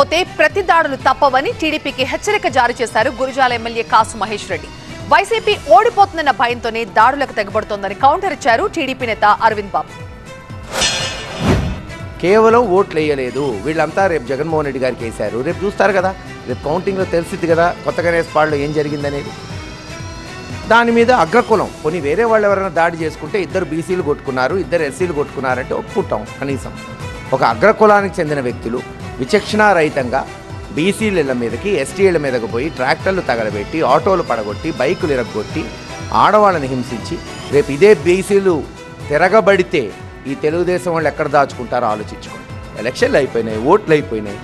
ఓడిపోతే ప్రతి దాడులు తప్పవని టీడీపీకి హెచ్చరిక జారీ చేశారు గురిజాల ఎమ్మెల్యే కాసు మహేష్ రెడ్డి. వైసీపీ ఓడిపోతుందన్న భయంతోనే దాడులకు తెగబడుతోందని కౌంటర్ ఇచ్చారు టీడీపీ నేత అరవింద్ బాబు. కేవలం ఓట్లు వేయలేదు, వీళ్ళంతా రేపు జగన్మోహన్ రెడ్డి గారికి వేశారు. రేపు చూస్తారు కదా, రేపు కౌంటింగ్లో తెలిసింది కదా కొత్త గణేష్పాడులో ఏం జరిగిందనేది. దాని మీద అగ్రకులం కొన్ని వేరే వాళ్ళు ఎవరైనా దాడి చేసుకుంటే ఇద్దరు బీసీలు కొట్టుకున్నారు, ఇద్దరు ఎస్సీలు కొట్టుకున్నారంటే ఒప్పుకుంటాం. కనీసం ఒక అగ్రకులానికి చెందిన వ్యక్తులు విచక్షణారహితంగా బీసీల మీదకి ఎస్టీల మీదకి పోయి ట్రాక్టర్లు తగలబెట్టి ఆటోలు పడగొట్టి బైకులు ఇరగొట్టి ఆడవాళ్ళని హింసించి రేపు ఇదే బీసీలు తిరగబడితే ఈ తెలుగుదేశం వాళ్ళు ఎక్కడ దాచుకుంటారో ఆలోచించుకోండి. ఎలక్షన్లు అయిపోయినాయి, ఓట్లు అయిపోయినాయి.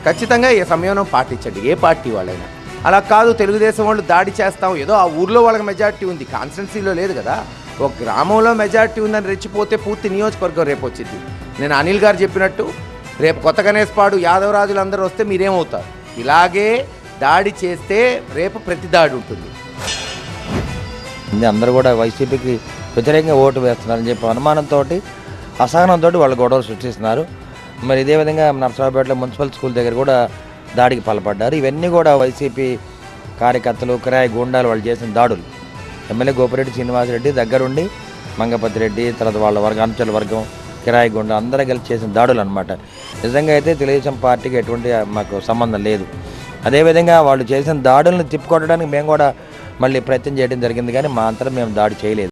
ఖచ్చితంగా ఈ సంయమనం పాటించండి, ఏ పార్టీ వాళ్ళైనా. అలా కాదు తెలుగుదేశం వాళ్ళు దాడి చేస్తాం, ఏదో ఆ ఊర్లో వాళ్ళకి మెజార్టీ ఉంది, కాన్స్టిట్యున్సీలో లేదు కదా, ఒక గ్రామంలో మెజార్టీ ఉందని రెచ్చిపోతే పూర్తి నియోజకవర్గం రేపు వచ్చింది. నేను అనిల్ గారు చెప్పినట్టు రేపు కొత్త గణేష్పాడు యాదవరాజులు అందరూ వస్తే మీరేమవుతారు? ఇలాగే దాడి చేస్తే రేపు ప్రతి దాడి ఉంటుంది. అందరూ కూడా వైసీపీకి వ్యతిరేకంగా ఓటు వేస్తున్నారని చెప్పి అనుమానంతో అసహనంతో వాళ్ళు గొడవలు సృష్టిస్తున్నారు. మరి ఇదే విధంగా నర్సరావుపేటలో మున్సిపల్ స్కూల్ దగ్గర కూడా దాడికి పాల్పడ్డారు. ఇవన్నీ కూడా వైసీపీ కార్యకర్తలు కిరాయి గూండాలు వాళ్ళు చేసిన దాడులు. ఎమ్మెల్యే గోపిరెడ్డి శ్రీనివాసరెడ్డి దగ్గరుండి మంగపతి రెడ్డి తర్వాత వాళ్ళ వర్గం అనుచరుల వర్గం కిరాయి గుండా అందరూ కలిసి చేసిన దాడులు అనమాట. నిజంగా అయితే తెలుగుదేశం పార్టీకి ఎటువంటి మాకు సంబంధం లేదు. అదేవిధంగా వాళ్ళు చేసిన దాడులను తిప్పుకొట్టడానికి మేము కూడా మళ్ళీ ప్రయత్నం చేయడం జరిగింది, కానీ మా అంతరం మేము దాడి చేయలేదు.